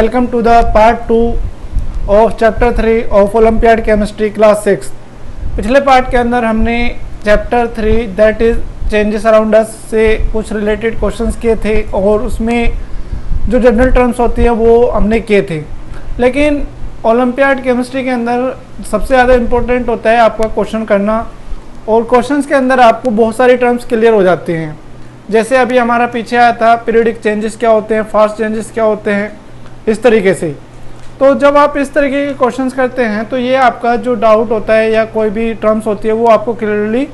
Welcome to the part 2 of chapter 3 of Olympiad Chemistry class 6। पिछले part के अंदर हमने chapter 3 that is changes around us से कुछ रिलेटेड क्वेश्चंस किए थे और उसमें जो जनरल टर्म्स होती है वो हमने किए थे। लेकिन ओलंपियाड केमिस्ट्री के अंदर सबसे ज़्यादा इम्पोर्टेंट होता है आपका क्वेश्चन करना, और क्वेश्चंस के अंदर आपको बहुत सारी टर्म्स क्लियर हो जाती हैं। जैसे अभी हमारा पीछे आया था पीरियडिक चेंजेस क्या होते हैं, फास्ट चेंजेस क्या होते हैं, इस तरीके से। तो जब आप इस तरीके के क्वेश्चंस करते हैं तो ये आपका जो डाउट होता है या कोई भी टर्म्स होती है वो आपको क्लियरली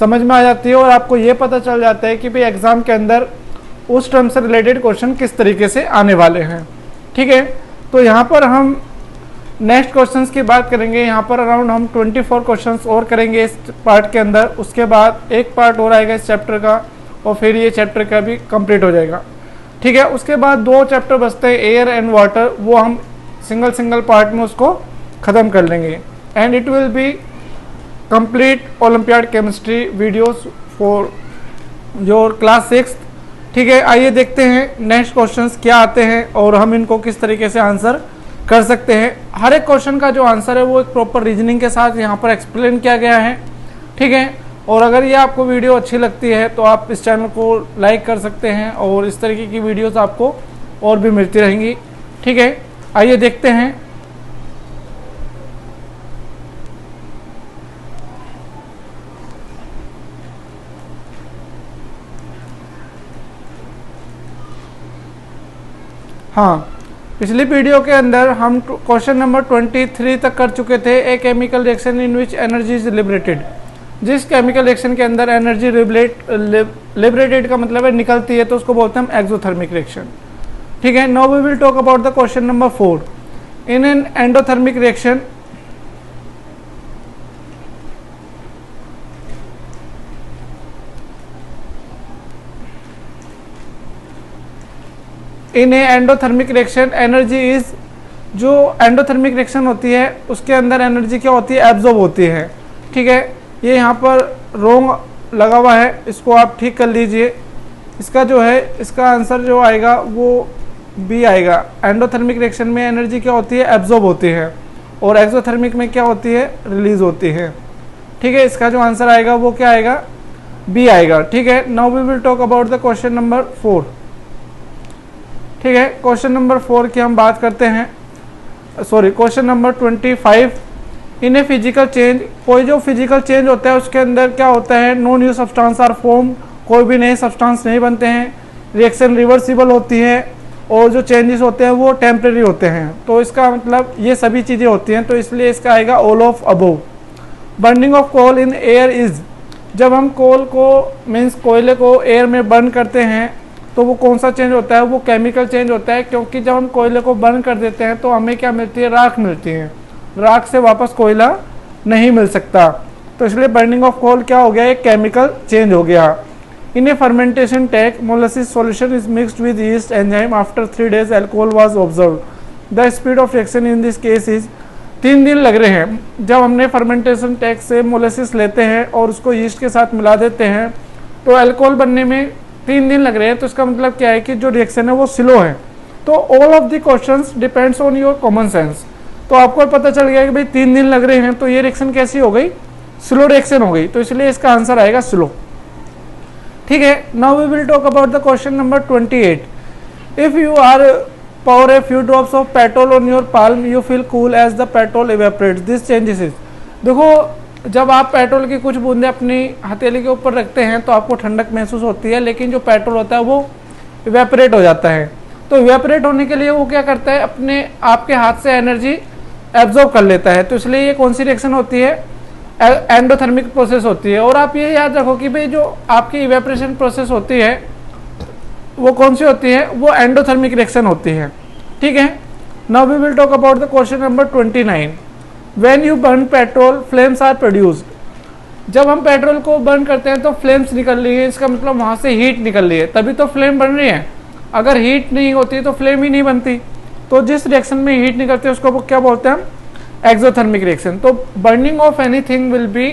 समझ में आ जाती है और आपको ये पता चल जाता है कि भाई एग्ज़ाम के अंदर उस टर्म से रिलेटेड क्वेश्चन किस तरीके से आने वाले हैं। ठीक है, तो यहाँ पर हम नेक्स्ट क्वेश्चंस की बात करेंगे। यहाँ पर अराउंड हम 24 क्वेश्चंस और करेंगे इस पार्ट के अंदर। उसके बाद एक पार्ट और आएगा इस चैप्टर का और फिर ये चैप्टर का भी कंप्लीट हो जाएगा। ठीक है, उसके बाद 2 चैप्टर बचते हैं, एयर एंड वाटर, वो हम सिंगल पार्ट में उसको ख़त्म कर लेंगे। And it will be complete olympiad chemistry videos for your class 6। ठीक है, आइए देखते हैं नेक्स्ट क्वेश्चंस क्या आते हैं और हम इनको किस तरीके से आंसर कर सकते हैं। हर एक क्वेश्चन का जो आंसर है वो एक प्रॉपर रीजनिंग के साथ यहाँ पर एक्सप्लेन किया गया है। ठीक है, और अगर ये आपको वीडियो अच्छी लगती है तो आप इस चैनल को लाइक कर सकते हैं और इस तरीके की वीडियोस आपको और भी मिलती रहेंगी। ठीक है, आइए देखते हैं। हाँ, पिछली वीडियो के अंदर हम क्वेश्चन नंबर 23 तक कर चुके थे। A chemical reaction in which energy is liberated. जिस केमिकल रिएक्शन के अंदर एनर्जी लिबरेटेड का मतलब है निकलती है, तो उसको बोलते हैं हम एक्सोथर्मिक रिएक्शन। ठीक है, now we will talk about the question number 4। In an endothermic reaction in a endothermic reaction energy is, जो एंडोथर्मिक रिएक्शन होती है उसके अंदर एनर्जी क्या होती है, एब्जॉर्ब होती है। ठीक है, ये यहाँ पर रोंग लगा हुआ है, इसको आप ठीक कर लीजिए। इसका जो है इसका आंसर जो आएगा वो बी आएगा। एंडोथर्मिक रिएक्शन में एनर्जी क्या होती है, एब्जॉर्ब होती है, और एक्सोथर्मिक में क्या होती है, रिलीज होती है। ठीक है, इसका जो आंसर आएगा वो क्या आएगा, बी आएगा। ठीक है, now we will talk about the question number 4। ठीक है, क्वेश्चन नंबर 4 की हम बात करते हैं। Sorry, question number 25। In a physical change, कोई जो फिजिकल चेंज होता है उसके अंदर क्या होता है, no new substance are form, कोई भी नए सब्सटेंस नहीं बनते हैं, रिएक्शन रिवर्सिबल होती है, और जो चेंजेस होते हैं वो टेम्परेरी होते हैं। तो इसका मतलब ये सभी चीज़ें होती हैं, तो इसलिए इसका आएगा all of above. Burning of coal in air is, जब हम कोल को मीन्स कोयले को एयर में बर्न करते हैं तो वो कौन सा चेंज होता है, वो केमिकल चेंज होता है। क्योंकि जब हम कोयले को बर्न कर देते हैं तो हमें क्या मिलती है, राख मिलती है। राख से वापस कोयला नहीं मिल सकता, तो इसलिए बर्निंग ऑफ कोल क्या हो गया, एक केमिकल चेंज हो गया। In a fermentation tank molasses solution is mixed with yeast enzyme after 3 days alcohol was observed. The speed of reaction in this case is, 3 दिन लग रहे हैं। जब हमने फर्मेंटेशन टैंक से मोलासिस लेते हैं और उसको यीस्ट के साथ मिला देते हैं तो अल्कोहल बनने में 3 दिन लग रहे हैं। तो इसका मतलब क्या है कि जो रिएक्शन है वो स्लो है। तो all of the questions depends on your common sense. तो आपको पता चल गया कि भाई 3 दिन लग रहे हैं तो ये रिएक्शन कैसी हो गई, स्लो रिएक्शन हो गई, तो इसलिए इसका आंसर आएगा स्लो। ठीक है, now we will talk about the question number 28। If you are pour a few drops of petrol on your palm, you feel cool as the petrol evaporates. This changes is, देखो जब आप petrol की कुछ बूंदे अपनी हथेली के ऊपर रखते हैं तो आपको ठंडक महसूस होती है, लेकिन जो पेट्रोल होता है वो इवेपोरेट हो जाता है। तो इवेपोरेट होने के लिए वो क्या करता है, अपने आपके हाथ से एनर्जी एब्जॉर्ब कर लेता है। तो इसलिए ये कौन सी रिएक्शन होती है, एंडोथर्मिक प्रोसेस होती है। और आप ये याद रखो कि भाई जो आपकी इवेपोरेशन प्रोसेस होती है वो कौन सी होती है, वो एंडोथर्मिक रिएक्शन होती है। ठीक है, now we will talk about the question number 29। When you burn petrol flames are produced. जब हम पेट्रोल को बर्न करते हैं तो फ्लेम्स निकल रही है, इसका मतलब वहाँ से हीट निकल रही है, तभी तो फ्लेम बन रही है। अगर हीट नहीं होती तो फ्लेम ही नहीं बनती। तो जिस रिएक्शन में हीट निकलती है उसको क्या बोलते हैं हम, एक्सोथर्मिक रिएक्शन। तो burning of anything will be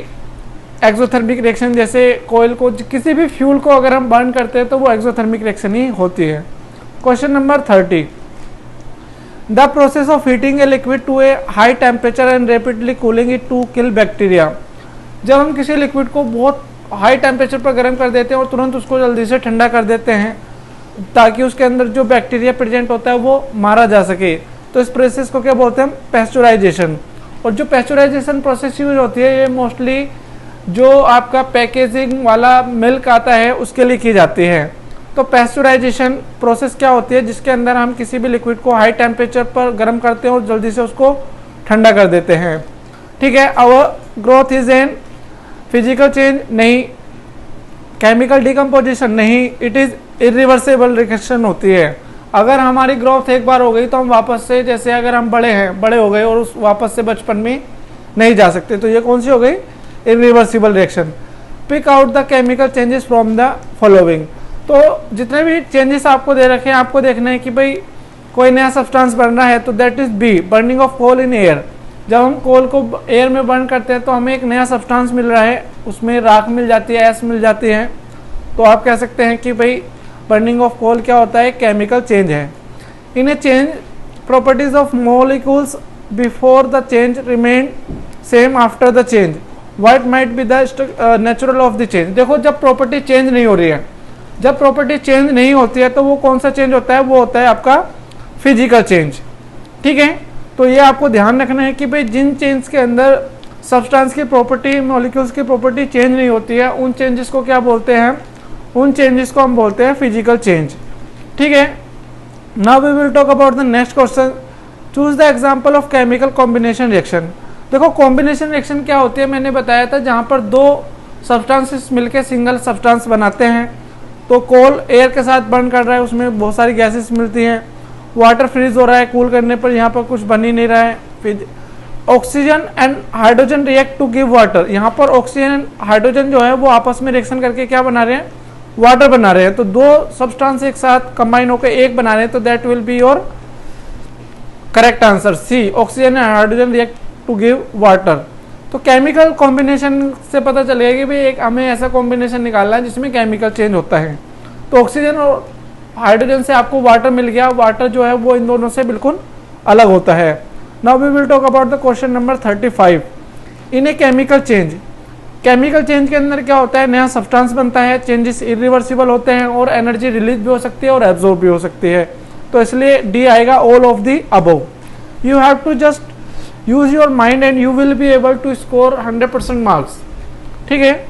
exothermic reaction. जैसे कोयल को, किसी भी फ्यूल को अगर हम बर्न करते हैं तो वो एक्सोथर्मिक रिएक्शन ही होती है। Question number 30। The process of heating a liquid to a high temperature and rapidly cooling it to kill bacteria. जब हम किसी लिक्विड को बहुत हाई टेम्परेचर पर गर्म कर देते हैं और तुरंत उसको जल्दी से ठंडा कर देते हैं ताकि उसके अंदर जो बैक्टीरिया प्रेजेंट होता है वो मारा जा सके, तो इस प्रोसेस को क्या बोलते हैं? पैस्चराइजेशन। और जो पैस्चराइजेशन प्रोसेस यूज होती है ये मोस्टली जो आपका पैकेजिंग वाला मिल्क आता है उसके लिए की जाती है। तो पैस्चराइजेशन प्रोसेस क्या होती है? जिसके अंदर हम किसी भी लिक्विड को हाई टेम्परेचर पर गर्म करते हैं और जल्दी से उसको ठंडा कर देते हैं। ठीक है। Our growth is an physical change नहीं, केमिकल डिकम्पोजिशन नहीं, इट इज इरिवर्सिबल रिएक्शन होती है। अगर हमारी ग्रोथ एक बार हो गई तो हम वापस से, जैसे अगर हम बड़े हो गए और उस वापस से बचपन में नहीं जा सकते, तो ये कौन सी हो गई? Irreversible reaction. Pick out the chemical changes from the following. तो जितने भी चेंजेस आपको दे रखे हैं आपको देखना है कि भाई कोई नया सब्सटेंस बन रहा है, तो that is B, burning of coal in air. जब हम कोल को एयर में बर्न करते हैं तो हमें एक नया सब्सटेंस मिल रहा है, उसमें राख मिल जाती है, ऐश मिल जाती है, तो आप कह सकते हैं कि भाई बर्निंग ऑफ कोल क्या होता है? केमिकल चेंज है। In a change properties of molecules before the change remain same after the change, what might be the natural of the change. देखो जब प्रॉपर्टी चेंज नहीं हो रही है, जब प्रॉपर्टी चेंज नहीं होती है तो वो कौन सा चेंज होता है? वो होता है आपका फिजिकल चेंज। ठीक है। तो ये आपको ध्यान रखना है कि भाई जिन चेंज के अंदर सब्सटेंस की प्रॉपर्टी, मॉलिक्यूल्स की प्रॉपर्टी चेंज नहीं होती है, उन चेंजेस को क्या बोलते हैं? उन चेंजेस को हम बोलते हैं फिजिकल चेंज। ठीक है। Now we will talk about the next question. Choose the example of chemical combination reaction. देखो कॉम्बिनेशन रिएक्शन क्या होती है? मैंने बताया था जहां पर दो सब्सटेंसेस मिलकर सिंगल सब्सटेंस बनाते हैं। तो कोल एयर के साथ बर्न कर रहा है, उसमें बहुत सारी गैसेस मिलती हैं, वाटर फ्रीज हो रहा है, कूल करने पर यहाँ पर कुछ बन ही नहीं रहा है। फिर oxygen and hydrogen react to give water. यहाँ पर ऑक्सीजन एंड हाइड्रोजन जो है वो आपस में रिएक्शन करके क्या बना रहे हैं? वाटर बना रहे हैं। तो दो सब्सटेंस एक साथ कंबाइन होकर एक बना रहे हैं, तो that will be your correct answer C, oxygen and hydrogen react to give water. तो केमिकल कॉम्बिनेशन से पता चलेगा कि भाई एक हमें ऐसा कॉम्बिनेशन निकालना है जिसमें केमिकल चेंज होता है। तो ऑक्सीजन और हाइड्रोजन से आपको वाटर मिल गया, वाटर जो है वो इन दोनों से बिल्कुल अलग होता है। Now we will talk about the question number 35। In a chemical change, chemical change के अंदर क्या होता है? नया सब्सटेंस बनता है, चेंजेस इरिवर्सिबल होते हैं और एनर्जी रिलीज भी हो सकती है और एब्जॉर्ब भी हो सकती है। तो इसलिए डी आएगा, all of the above. You have to just use your mind and you will be able to score 100% marks. ठीक है।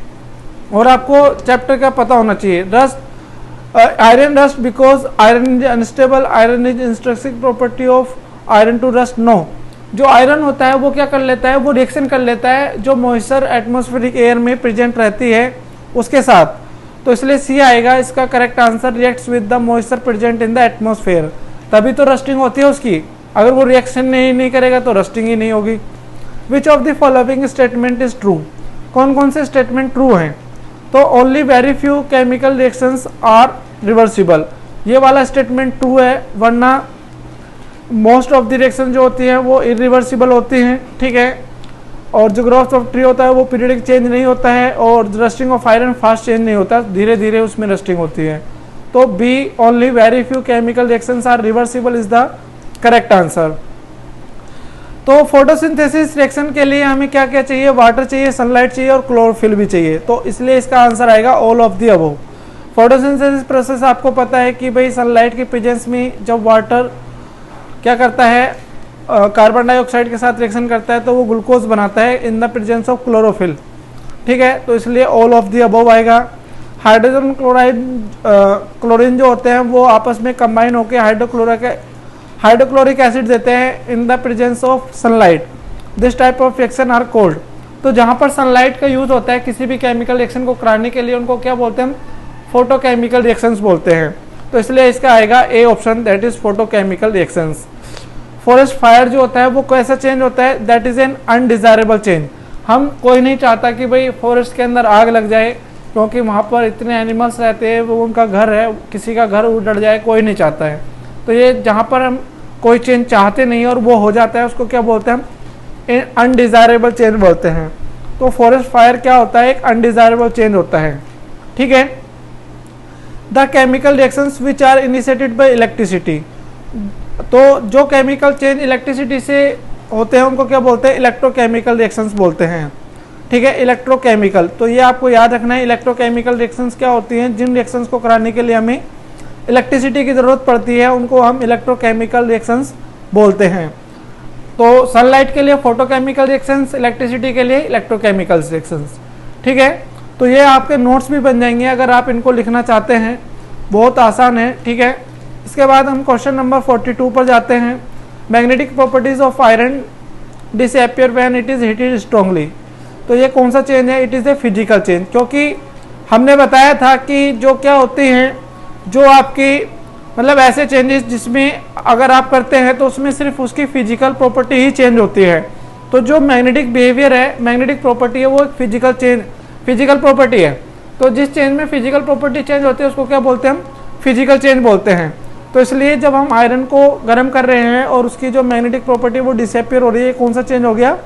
और आपको चैप्टर का पता होना चाहिए। Rust, iron rust because iron is unstable, iron is intrinsic property of iron to rust. No, जो iron होता है वो क्या कर लेता है? वो रिएक्शन कर लेता है जो मॉइस्चर एटमॉस्फेरिक एयर में प्रेजेंट रहती है उसके साथ। तो इसलिए सी आएगा इसका correct answer, reacts with the moisture present in the atmosphere. तभी तो रस्टिंग होती है उसकी। अगर वो रिएक्शन नहीं करेगा तो रस्टिंग ही नहीं होगी। Which of the following statement is true? कौन कौन से स्टेटमेंट ट्रू हैं? तो only very few chemical reactions are reversible, ये वाला स्टेटमेंट ट्रू है, वरना मोस्ट ऑफ द रिएक्शन जो होती हैं वो इरिवर्सिबल होती हैं। ठीक है। और जो ग्रोथ ऑफ ट्री होता है वो पीरियडिक चेंज नहीं होता है, और rusting of iron fast change नहीं होता, धीरे धीरे उसमें रस्टिंग होती है। तो B, only very few chemical reactions are reversible is the correct answer. तो फोटोसिंथेसिस रिएक्शन के लिए हमें क्या क्या चाहिए? वाटर चाहिए, सनलाइट चाहिए और क्लोरोफिल भी चाहिए। तो इसलिए इसका आंसर आएगा all of the above. Photosynthesis process आपको पता है कि भाई सनलाइट की प्रेजेंस में जब वाटर क्या करता है? कार्बन डाइऑक्साइड के साथ रिएक्शन करता है तो वो ग्लूकोज बनाता है इन द प्रेजेंस ऑफ क्लोरोफिल। ठीक है। तो इसलिए ऑल ऑफ द अबव आएगा। हाइड्रोजन क्लोराइड, क्लोरीन जो होते हैं वो आपस में कंबाइन होकर हाइड्रोक्लोरिक एसिड देते हैं in the presence of sunlight. This type of reaction are called. तो जहाँ पर सनलाइट का यूज होता है किसी भी केमिकल रिएक्शन को कराने के लिए, उनको क्या बोलते हैं? फोटोकेमिकल रिएक्शंस बोलते हैं। तो इसलिए इसका आएगा A option, that is photochemical reactions. Forest fire जो होता है वो कैसा चेंज होता है? That is an undesirable change. हम कोई नहीं चाहता कि भाई फॉरेस्ट के अंदर आग लग जाए, क्योंकि वहाँ पर इतने एनिमल्स रहते हैं, वो उनका घर है, किसी का घर उजड़ जाए, कोई नहीं चाहता है। तो ये जहाँ पर हम कोई चेंज चाहते नहीं और वो हो जाता है उसको क्या बोलते हैं? हम अनडिजायरेबल चेंज बोलते हैं। तो फॉरेस्ट फायर क्या होता है? एक अनडिजायरेबल चेंज होता है। ठीक है। The chemical reactions which are initiated by electricity, तो जो केमिकल चेंज इलेक्ट्रिसिटी से होते हैं उनको क्या बोलते हैं, इलेक्ट्रोकेमिकल रिएक्शंस बोलते हैं। ठीक है, इलेक्ट्रोकेमिकल, तो ये आपको याद रखना है। इलेक्ट्रोकेमिकल रिएक्शंस क्या होती हैं, जिन रिएक्शंस को कराने के लिए हमें इलेक्ट्रिसिटी की ज़रूरत पड़ती है उनको हम इलेक्ट्रोकेमिकल रिएक्शंस बोलते हैं। तो सनलाइट के लिए फोटोकेमिकल रिएक्शंस, इलेक्ट्रिसिटी के लिए इलेक्ट्रोकेमिकल रिएक्शंस। ठीक है, तो ये आपके नोट्स भी बन जाएंगे अगर आप इनको लिखना चाहते हैं, बहुत आसान है। ठीक है, इसके बाद हम क्वेश्चन नंबर 42 पर जाते हैं। Magnetic properties of iron disappear when it is heated strongly. तो ये कौन सा चेंज है, it is a physical change, क्योंकि हमने बताया था कि जो क्या होती हैं, जो आपकी मतलब ऐसे चेंजेस जिसमें अगर आप करते हैं तो उसमें सिर्फ उसकी फिजिकल प्रॉपर्टी ही चेंज होती है। तो जो मैग्नेटिक बिहेवियर है, मैग्नेटिक प्रॉपर्टी है, वो एक फिजिकल प्रॉपर्टी है। तो जिस चेंज में फिजिकल प्रॉपर्टी चेंज होती है उसको क्या बोलते हैं, हम फिजिकल चेंज बोलते हैं। तो इसलिए जब हम आयरन को गर्म कर रहे हैं और उसकी जो मैग्नेटिक प्रॉपर्टी वो डिसअपियर हो रही है, कौन सा चेंज हो गया,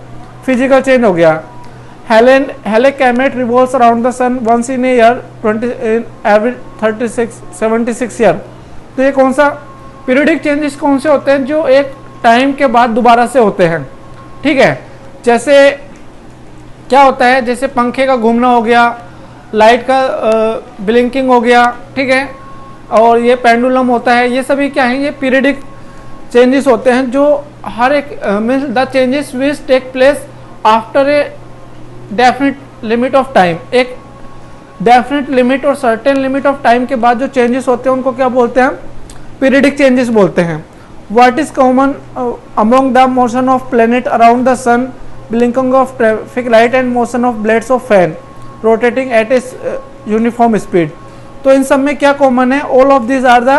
फिजिकल चेंज हो गया। Halleck comet revolves around the sun once in a year, 76 year. तो ये कौन सा पीरियडिक चेंजेस कौन से होते हैं, जो एक टाइम के बाद दोबारा से होते हैं। ठीक है, जैसे क्या होता है, जैसे पंखे का घूमना हो गया, लाइट का ब्लिंकिंग हो गया। ठीक है, और ये पेंडुलम होता है, ये सभी क्या है, ये पीरियडिक चेंजेस होते हैं जो हर एक means the changes which take place after a definite limit of time. एक डेफिनेट लिमिट और सर्टेन लिमिट ऑफ टाइम के बाद जो चेंजेस होते हैं उनको क्या बोलते हैं, पीरियडिक चेंजेस बोलते हैं। What is common among the motion of planet around the sun, blinking of traffic light and motion of blades of fan rotating at a uniform speed. तो इन सब में क्या कॉमन है, all of this are the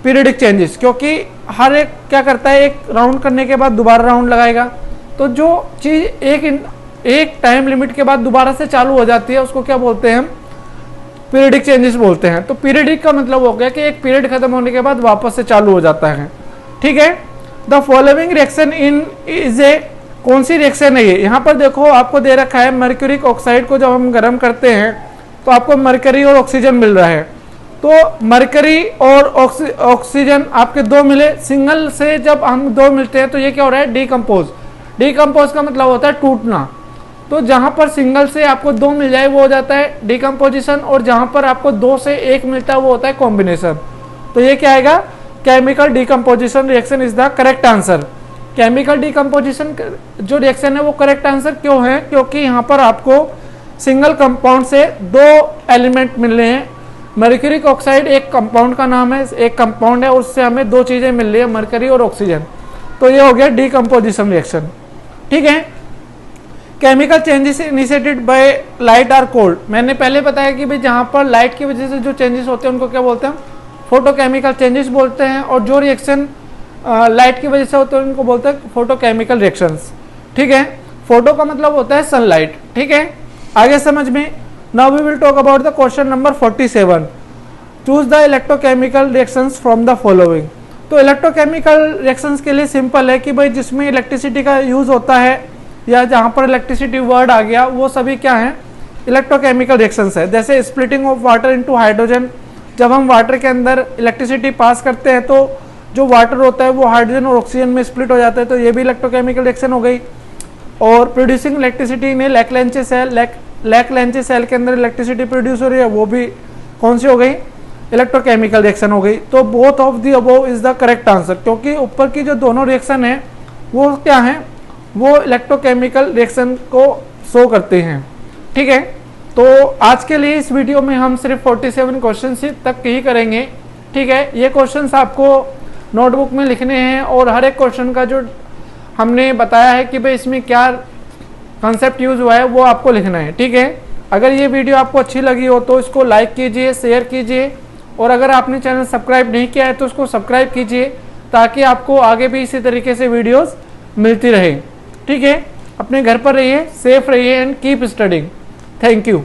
periodic changes, क्योंकि हर एक क्या करता है, एक राउंड करने के बाद दोबारा राउंड लगाएगा। तो जो चीज़ एक टाइम लिमिट के बाद दोबारा से चालू हो जाती है उसको क्या बोलते हैं, पीरियडिक चेंजेस बोलते हैं। तो पीरियडिक का मतलब हो गया कि एक पीरियड खत्म होने के बाद वापस से चालू हो जाता है। ठीक है, the following reaction in is a, कौन सी रिएक्शन है ये, यहाँ पर देखो आपको दे रखा है मर्क्यूरिक ऑक्साइड को जब हम गर्म करते हैं तो आपको मरकरी और ऑक्सीजन मिल रहा है। तो मरकरी और ऑक्सीजन आपके दो मिले, सिंगल से जब हम दो मिलते हैं तो ये क्या हो रहा है, डिकम्पोज का मतलब होता है टूटना। तो जहां पर सिंगल से आपको दो मिल जाए वो हो जाता है डिकम्पोजिशन, और जहां पर आपको दो से एक मिलता है वो होता है कॉम्बिनेशन। तो ये क्या आएगा, chemical decomposition reaction is the correct answer. Chemical decomposition जो रिएक्शन है वो करेक्ट आंसर क्यों है, क्योंकि यहाँ पर आपको सिंगल कंपाउंड से दो एलिमेंट मिल रहे हैं। मर्क्यूरिक ऑक्साइड एक कंपाउंड का नाम है, एक कंपाउंड है, उससे हमें दो चीजें मिल रही है, मरकरी और ऑक्सीजन। तो ये हो गया डिकम्पोजिशन रिएक्शन। ठीक है, chemical changes initiated by light are called. मैंने पहले बताया कि भाई जहाँ पर लाइट की वजह से जो चेंजेस होते हैं उनको क्या बोलते हैं, फोटोकेमिकल चेंजेस बोलते हैं, और जो रिएक्शन लाइट की वजह से होते हैं उनको बोलते हैं फोटोकेमिकल रिएक्शंस। ठीक है, फोटो का मतलब होता है सनलाइट। ठीक है, आगे समझ में। Now we will talk about the question number 47। Choose the electrochemical reactions from the following. तो इलेक्ट्रोकेमिकल रिएक्शंस के लिए सिंपल है कि भाई जिसमें इलेक्ट्रिसिटी का यूज होता है या जहाँ पर इलेक्ट्रिसिटी वर्ड आ गया वो सभी क्या हैं, इलेक्ट्रोकेमिकल रिएक्शंस है। जैसे splitting of water into hydrogen, जब हम वाटर के अंदर इलेक्ट्रिसिटी पास करते हैं तो जो वाटर होता है वो हाइड्रोजन और ऑक्सीजन में स्प्लिट हो जाता है, तो ये भी इलेक्ट्रोकेमिकल रिएक्शन हो गई। और प्रोड्यूसिंग इलेक्ट्रिसिटी ने लैक-लेंचे सेल के अंदर इलेक्ट्रिसिटी प्रोड्यूस हो रही है, वो भी कौन सी हो गई, इलेक्ट्रोकेमिकल रिएक्शन हो गई। तो both of the above is the correct answer, क्योंकि ऊपर की जो दोनों रिएक्शन है वो क्या है, वो इलेक्ट्रोकेमिकल रिएक्शन को शो करते हैं। ठीक है, तो आज के लिए इस वीडियो में हम सिर्फ 47 क्वेश्चन तक ही करेंगे। ठीक है, ये क्वेश्चंस आपको नोटबुक में लिखने हैं और हर एक क्वेश्चन का जो हमने बताया है कि भाई इसमें क्या कॉन्सेप्ट यूज हुआ है वो आपको लिखना है। ठीक है, अगर ये वीडियो आपको अच्छी लगी हो तो इसको लाइक कीजिए, शेयर कीजिए, और अगर आपने चैनल सब्सक्राइब नहीं किया है तो उसको सब्सक्राइब कीजिए ताकि आपको आगे भी इसी तरीके से वीडियोस मिलती रहे। ठीक है, अपने घर पर रहिए, सेफ रहिए and keep studying. Thank you.